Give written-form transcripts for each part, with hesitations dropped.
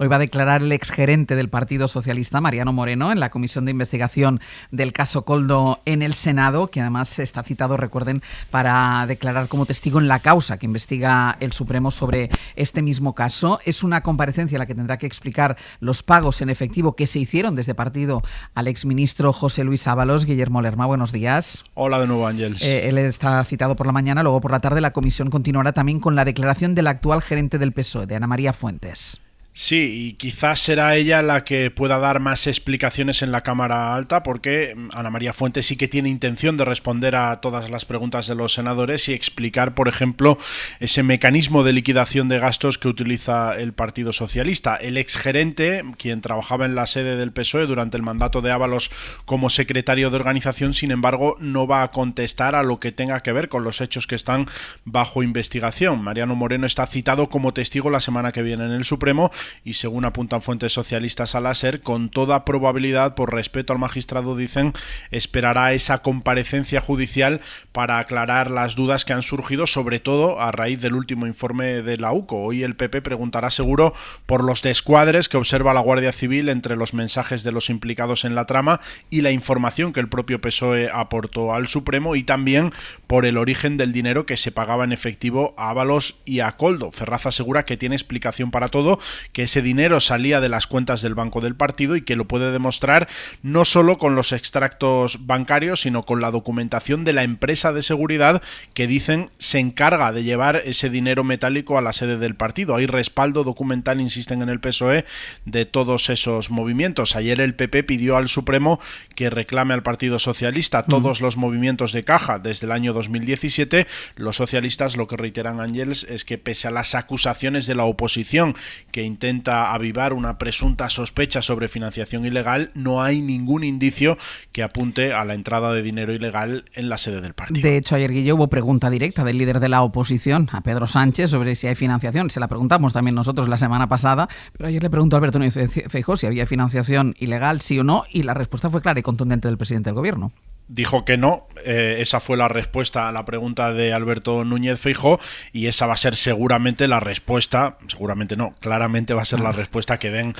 Hoy va a declarar el exgerente del Partido Socialista, Mariano Moreno, en la comisión de investigación del caso Koldo en el Senado, que además está citado, recuerden, para declarar como testigo en la causa que investiga el Supremo sobre este mismo caso. Es una comparecencia en la que tendrá que explicar los pagos en efectivo que se hicieron desde partido al exministro José Luis Ábalos. Guillermo Lerma, buenos días. Hola de nuevo, Ángeles. Él está citado por la mañana, luego por la tarde la comisión continuará también con la declaración del actual gerente del PSOE, de Ana María Fuentes. Sí, y quizás será ella la que pueda dar más explicaciones en la Cámara Alta, porque Ana María Fuentes sí que tiene intención de responder a todas las preguntas de los senadores y explicar, por ejemplo, ese mecanismo de liquidación de gastos que utiliza el Partido Socialista. El exgerente, quien trabajaba en la sede del PSOE durante el mandato de Ábalos como secretario de organización, sin embargo, no va a contestar a lo que tenga que ver con los hechos que están bajo investigación. Mariano Moreno está citado como testigo la semana que viene en el Supremo, y según apuntan fuentes socialistas a la SER, con toda probabilidad, por respeto al magistrado, dicen, esperará esa comparecencia judicial para aclarar las dudas que han surgido, sobre todo a raíz del último informe de la UCO. Hoy el PP preguntará seguro por los descuadres que observa la Guardia Civil entre los mensajes de los implicados en la trama y la información que el propio PSOE aportó al Supremo, y también por el origen del dinero que se pagaba en efectivo a Ábalos y a Koldo. Ferraz asegura que tiene explicación para todo, que ese dinero salía de las cuentas del banco del partido y que lo puede demostrar no solo con los extractos bancarios, sino con la documentación de la empresa de seguridad que dicen se encarga de llevar ese dinero metálico a la sede del partido. Hay respaldo documental, insisten en el PSOE, de todos esos movimientos. Ayer el PP pidió al Supremo que reclame al Partido Socialista todos los movimientos de caja desde el año 2017. Los socialistas lo que reiteran, Ángeles, es que pese a las acusaciones de la oposición que intenta avivar una presunta sospecha sobre financiación ilegal, no hay ningún indicio que apunte a la entrada de dinero ilegal en la sede del partido. De hecho, ayer, Guillermo, hubo pregunta directa del líder de la oposición, a Pedro Sánchez, sobre si hay financiación. Se la preguntamos también nosotros la semana pasada, pero ayer le preguntó a Alberto Núñez Feijóo si había financiación ilegal, sí o no, y la respuesta fue clara y contundente del presidente del Gobierno. Dijo que no, esa fue la respuesta a la pregunta de Alberto Núñez Feijóo, y esa va a ser seguramente la respuesta, seguramente no, claramente va a ser la respuesta que den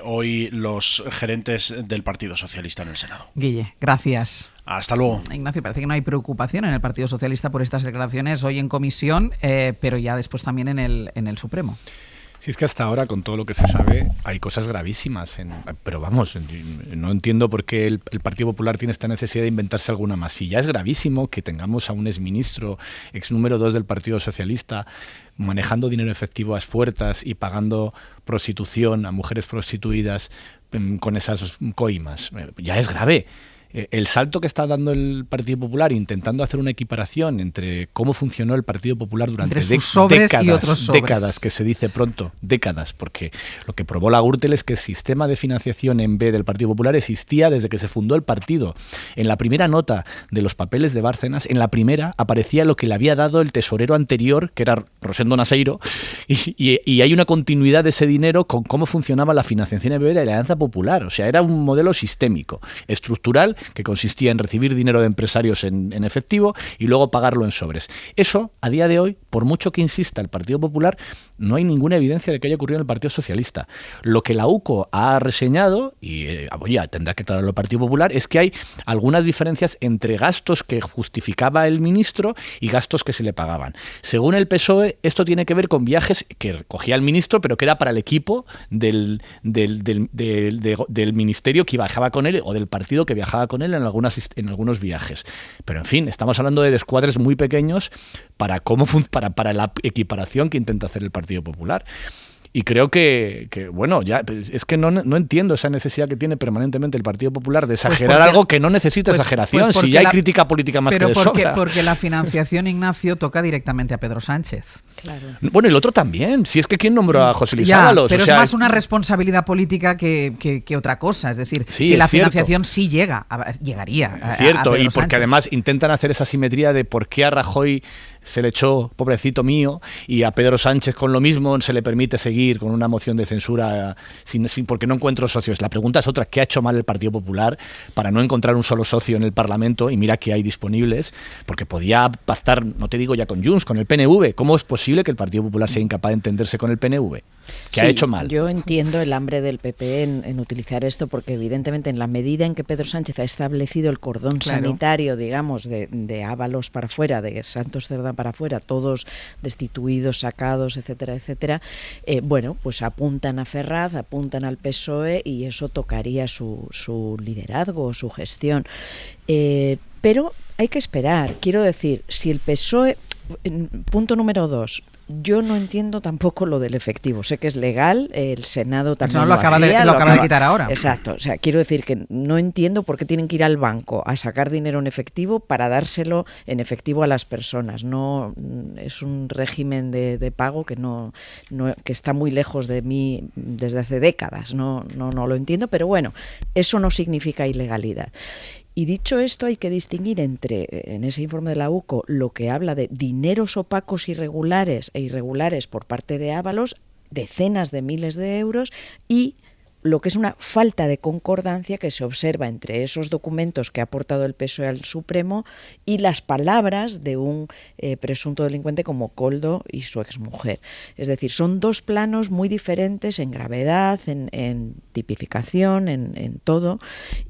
hoy los gerentes del Partido Socialista en el Senado. Guille, gracias. Hasta luego. Ignacio, parece que no hay preocupación en el Partido Socialista por estas declaraciones hoy en comisión, pero ya después también en el Supremo. Si es que hasta ahora, con todo lo que se sabe, hay cosas gravísimas. Pero vamos, no entiendo por qué el Partido Popular tiene esta necesidad de inventarse alguna más. Si ya es gravísimo que tengamos a un exministro, ex número 2 del Partido Socialista, manejando dinero efectivo a expuertas y pagando prostitución a mujeres prostituidas con esas coimas, ya es grave. El salto que está dando el Partido Popular intentando hacer una equiparación entre cómo funcionó el Partido Popular durante décadas, que se dice pronto, décadas, porque lo que probó la Gürtel es que el sistema de financiación en B del Partido Popular existía desde que se fundó el partido. En la primera nota de los papeles de Bárcenas, en la primera aparecía lo que le había dado el tesorero anterior, que era Rosendo Naseiro, y hay una continuidad de ese dinero con cómo funcionaba la financiación en B de la Alianza Popular. O sea, era un modelo sistémico, estructural, que consistía en recibir dinero de empresarios en efectivo y luego pagarlo en sobres. Eso, a día de hoy, por mucho que insista el Partido Popular, no hay ninguna evidencia de que haya ocurrido en el Partido Socialista. Lo que la UCO ha reseñado, y ya tendrá que aclararlo el Partido Popular, es que hay algunas diferencias entre gastos que justificaba el ministro y gastos que se le pagaban. Según el PSOE, esto tiene que ver con viajes que cogía el ministro, pero que era para el equipo del ministerio que viajaba con él, o del partido que viajaba con él en algunos viajes. Pero en fin, estamos hablando de descuadres muy pequeños para la equiparación que intenta hacer el Partido Popular. Y creo que bueno, ya es que no entiendo esa necesidad que tiene permanentemente el Partido Popular de exagerar algo que no necesita exageración, si ya hay crítica política más que de sobra. Porque la financiación, Ignacio, toca directamente a Pedro Sánchez. Claro. Bueno, el otro también. Si es que ¿quién nombró a José Luis Ábalos? Pero es más una responsabilidad política que otra cosa. Es decir, sí, si la cierto. Financiación sí llegaría a cierto, Pedro y porque Sánchez. Además intentan hacer esa simetría de por qué a Rajoy se le echó, pobrecito mío, y a Pedro Sánchez con lo mismo se le permite seguir con una moción de censura porque no encuentro socios. La pregunta es otra: ¿qué ha hecho mal el Partido Popular para no encontrar un solo socio en el Parlamento? Y mira que hay disponibles, porque podía pactar, no te digo ya con Junts, con el PNV. ¿Cómo es posible posible que el Partido Popular sea incapaz de entenderse con el PNV? ¿Qué ha hecho mal? Yo entiendo el hambre del PP en utilizar esto, porque evidentemente en la medida en que Pedro Sánchez ha establecido el cordón sanitario, digamos, de Ábalos para afuera, de Santos Cerdán para afuera, todos destituidos, sacados, etcétera, etcétera, bueno, pues apuntan a Ferraz, apuntan al PSOE y eso tocaría su liderazgo, su gestión. Pero hay que esperar. Quiero decir, si el PSOE... Punto número 2. Yo no entiendo tampoco lo del efectivo. Sé que es legal, el Senado también lo acaba de quitar ahora. Exacto. O sea, quiero decir que no entiendo por qué tienen que ir al banco a sacar dinero en efectivo para dárselo en efectivo a las personas. No es un régimen de pago que que está muy lejos de mí desde hace décadas. No lo entiendo, pero bueno, eso no significa ilegalidad. Y dicho esto, hay que distinguir en ese informe de la UCO, lo que habla de dineros opacos irregulares por parte de Ábalos, decenas de miles de euros, y lo que es una falta de concordancia que se observa entre esos documentos que ha aportado el PSOE al Supremo y las palabras de un presunto delincuente como Koldo y su exmujer. Es decir, son dos planos muy diferentes en gravedad, en tipificación, en todo.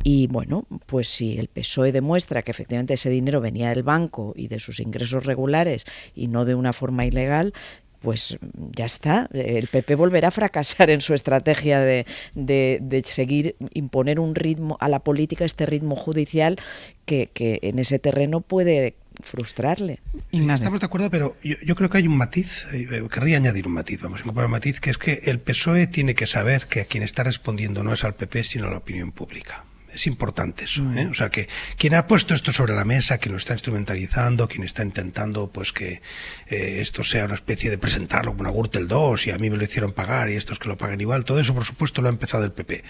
Y bueno, pues si el PSOE demuestra que efectivamente ese dinero venía del banco y de sus ingresos regulares y no de una forma ilegal, pues ya está, el PP volverá a fracasar en su estrategia de seguir, imponer un ritmo a la política, este ritmo judicial que en ese terreno puede frustrarle. Estamos de acuerdo, pero yo creo que hay un matiz, querría añadir un matiz, vamos a incorporar un matiz, que es que el PSOE tiene que saber que a quien está respondiendo no es al PP, sino a la opinión pública. Es importante eso, ¿eh? O sea, que quien ha puesto esto sobre la mesa, quien lo está instrumentalizando, quien está intentando pues que esto sea una especie de presentarlo como una Gürtel 2 y a mí me lo hicieron pagar y estos que lo paguen igual, todo eso por supuesto lo ha empezado el PP.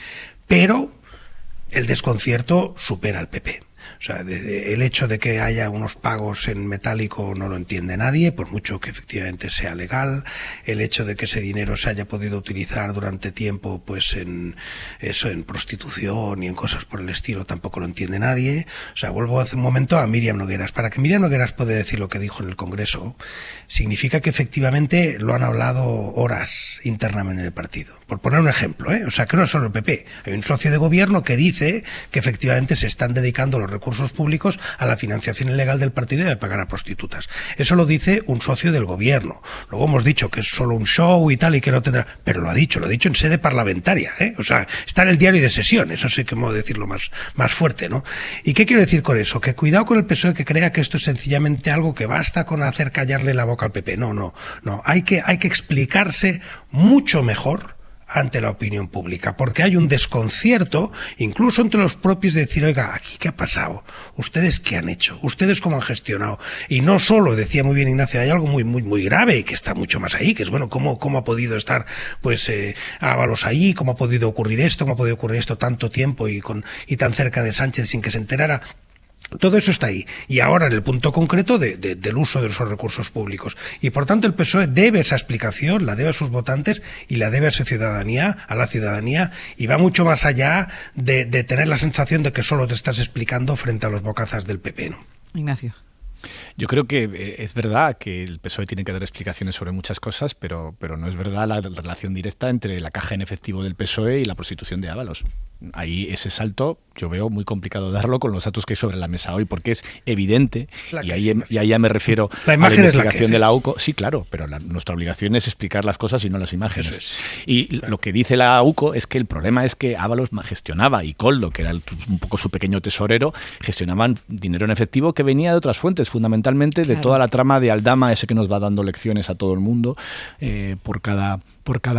Pero el desconcierto supera al PP. O sea, el hecho de que haya unos pagos en metálico no lo entiende nadie, por mucho que efectivamente sea legal. El hecho de que ese dinero se haya podido utilizar durante tiempo, pues en prostitución y en cosas por el estilo, tampoco lo entiende nadie. O sea, vuelvo hace un momento a Míriam Nogueras. Para que Míriam Nogueras pueda decir lo que dijo en el Congreso, significa que efectivamente lo han hablado horas internamente en el partido. Por poner un ejemplo, o sea, que no es solo el PP. Hay un socio de gobierno que dice que efectivamente se están dedicando los recursos públicos a la financiación ilegal del partido y a pagar a prostitutas. Eso lo dice un socio del gobierno. Luego hemos dicho que es solo un show y tal y que no tendrá... Pero lo ha dicho en sede parlamentaria, O sea, está en el diario de sesión, eso sí que hemos de decirlo más fuerte, ¿no? ¿Y qué quiero decir con eso? Que cuidado con el PSOE que crea que esto es sencillamente algo que basta con hacer callarle la boca al PP. No. Hay que explicarse mucho mejor ante la opinión pública, porque hay un desconcierto, incluso entre los propios, de decir, oiga, ¿aquí qué ha pasado? ¿Ustedes qué han hecho? ¿Ustedes cómo han gestionado? Y no solo, decía muy bien Ignacio, hay algo muy, muy, muy grave, que está mucho más ahí, que es, bueno, ¿cómo ha podido estar, pues, Ábalos ahí? ¿Cómo ha podido ocurrir esto? ¿Cómo ha podido ocurrir esto tanto tiempo y tan cerca de Sánchez sin que se enterara? Todo eso está ahí. Y ahora en el punto concreto del uso de esos recursos públicos. Y por tanto el PSOE debe esa explicación, la debe a sus votantes y la debe a la ciudadanía, y va mucho más allá de tener la sensación de que solo te estás explicando frente a los bocazas del PP, ¿no? Ignacio. Yo creo que es verdad que el PSOE tiene que dar explicaciones sobre muchas cosas, pero no es verdad la relación directa entre la caja en efectivo del PSOE y la prostitución de Ábalos. Ahí ese salto yo veo muy complicado darlo con los datos que hay sobre la mesa hoy, porque es evidente, y ahí ya me refiero a la investigación de la UCO. Sí, claro, pero nuestra obligación es explicar las cosas y no las imágenes. Eso es. Y lo que dice la UCO es que el problema es que Ábalos gestionaba, y Koldo, que era un poco su pequeño tesorero, gestionaban dinero en efectivo que venía de otras fuentes, fundamentalmente de toda la trama de Aldama, ese que nos va dando lecciones a todo el mundo por cada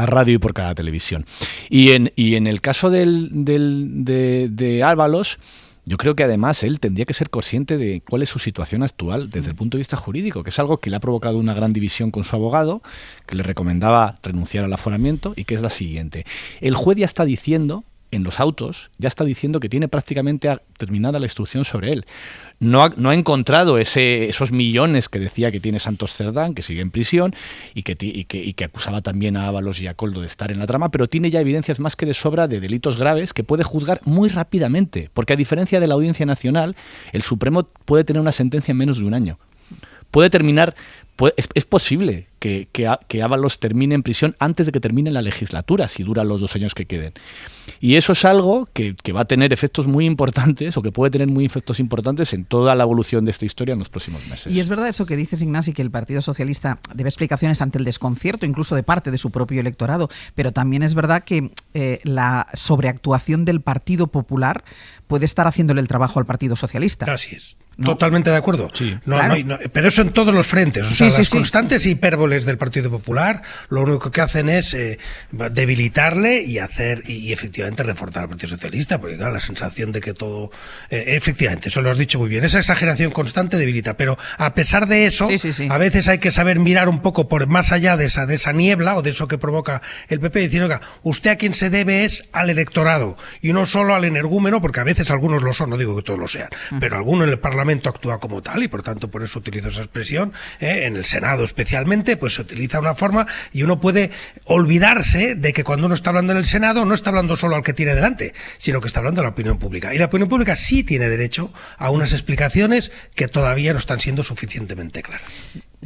radio y por cada televisión. Y en el caso de Ábalos, yo creo que además él tendría que ser consciente de cuál es su situación actual desde el punto de vista jurídico, que es algo que le ha provocado una gran división con su abogado, que le recomendaba renunciar al aforamiento, y que es la siguiente. El juez ya está diciendo, en los autos, ya está diciendo que tiene prácticamente terminada la instrucción sobre él. No ha encontrado esos millones que decía que tiene Santos Cerdán, que sigue en prisión, y que acusaba también a Ábalos y a Koldo de estar en la trama, pero tiene ya evidencias más que de sobra de delitos graves que puede juzgar muy rápidamente, porque a diferencia de la Audiencia Nacional, el Supremo puede tener una sentencia en menos de un año. Puede terminar Es posible que Ábalos termine en prisión antes de que termine la legislatura, si duran los 2 años que queden. Y eso es algo que va a tener efectos muy importantes, o que puede tener muy efectos importantes en toda la evolución de esta historia en los próximos meses. Y es verdad eso que dices, Ignasi, que el Partido Socialista debe explicaciones ante el desconcierto, incluso de parte de su propio electorado, pero también es verdad que la sobreactuación del Partido Popular puede estar haciéndole el trabajo al Partido Socialista. Así es. ¿No? Totalmente de acuerdo. Sí, claro. Pero eso en todos los frentes. O sea, las constantes hipérboles del Partido Popular lo único que hacen es debilitarle y efectivamente reforzar al Partido Socialista, porque claro, la sensación de que todo... efectivamente, eso lo has dicho muy bien. Esa exageración constante debilita. Pero a pesar de eso, a veces hay que saber mirar un poco por más allá de esa niebla o de eso que provoca el PP y decir, oiga, usted a quien se debe es al electorado y no solo al energúmeno, porque a veces algunos lo son, no digo que todos lo sean, pero algunos en el Parlamento actúa como tal y por tanto por eso utilizo esa expresión, en el Senado especialmente, pues se utiliza una forma y uno puede olvidarse de que cuando uno está hablando en el Senado no está hablando solo al que tiene delante, sino que está hablando a la opinión pública. Y la opinión pública sí tiene derecho a unas explicaciones que todavía no están siendo suficientemente claras.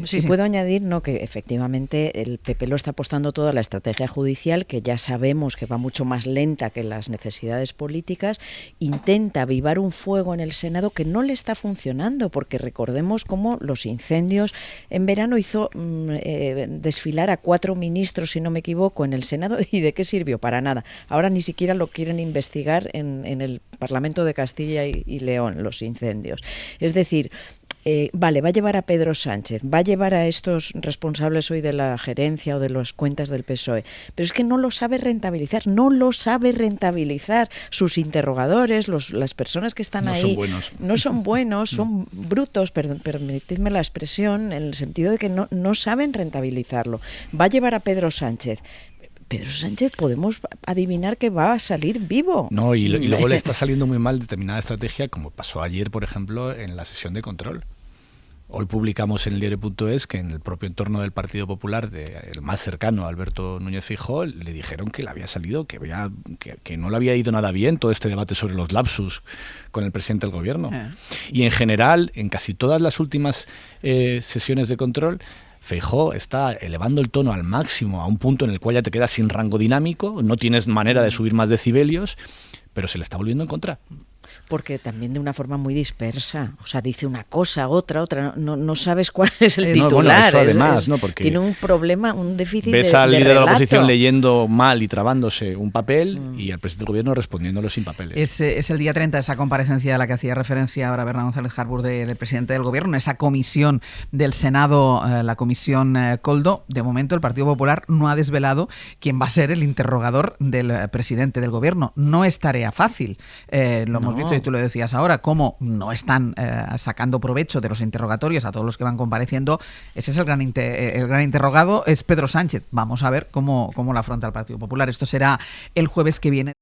Si puedo añadir, no, que efectivamente el PP lo está apostando todo a la estrategia judicial, que ya sabemos que va mucho más lenta que las necesidades políticas. Intenta avivar un fuego en el Senado que no le está funcionando, porque recordemos cómo los incendios en verano hizo desfilar a 4 ministros, si no me equivoco, en el Senado. ¿Y de qué sirvió? Para nada. Ahora ni siquiera lo quieren investigar en el Parlamento de Castilla y León, los incendios. Es decir, vale, va a llevar a Pedro Sánchez, va a llevar a estos responsables hoy de la gerencia o de las cuentas del PSOE, pero es que no lo sabe rentabilizar, sus interrogadores, las personas que están ahí no son buenos, son brutos, permitidme la expresión, en el sentido de que no saben rentabilizarlo. Va a llevar a Pedro Sánchez. Pedro Sánchez podemos adivinar que va a salir vivo. No, y luego le está saliendo muy mal determinada estrategia, como pasó ayer, por ejemplo, en la sesión de control. Hoy publicamos en el diario.es que en el propio entorno del Partido Popular, el más cercano a Alberto Núñez Feijóo, le dijeron que le había salido, que no le había ido nada bien todo este debate sobre los lapsus con el presidente del gobierno. Y en general, en casi todas las últimas sesiones de control, Feijóo está elevando el tono al máximo, a un punto en el cual ya te quedas sin rango dinámico, no tienes manera de subir más decibelios, pero se le está volviendo en contra. Porque también de una forma muy dispersa, o sea, dice una cosa, otra, no sabes cuál es el titular. Bueno, eso además, porque tiene un problema, un déficit de ves al líder relato. de la oposición leyendo mal y trabándose un papel y al presidente del gobierno respondiéndolo sin papeles. Es el día 30 esa comparecencia a la que hacía referencia ahora Bernardo González Harbour del presidente del gobierno, esa comisión del Senado, la comisión Koldo. De momento el Partido Popular no ha desvelado quién va a ser el interrogador del presidente del gobierno. No es tarea fácil, lo hemos visto y tú lo decías ahora, cómo no están sacando provecho de los interrogatorios a todos los que van compareciendo. Ese es el gran interrogado, es Pedro Sánchez. Vamos a ver cómo lo afronta el Partido Popular. Esto será el jueves que viene.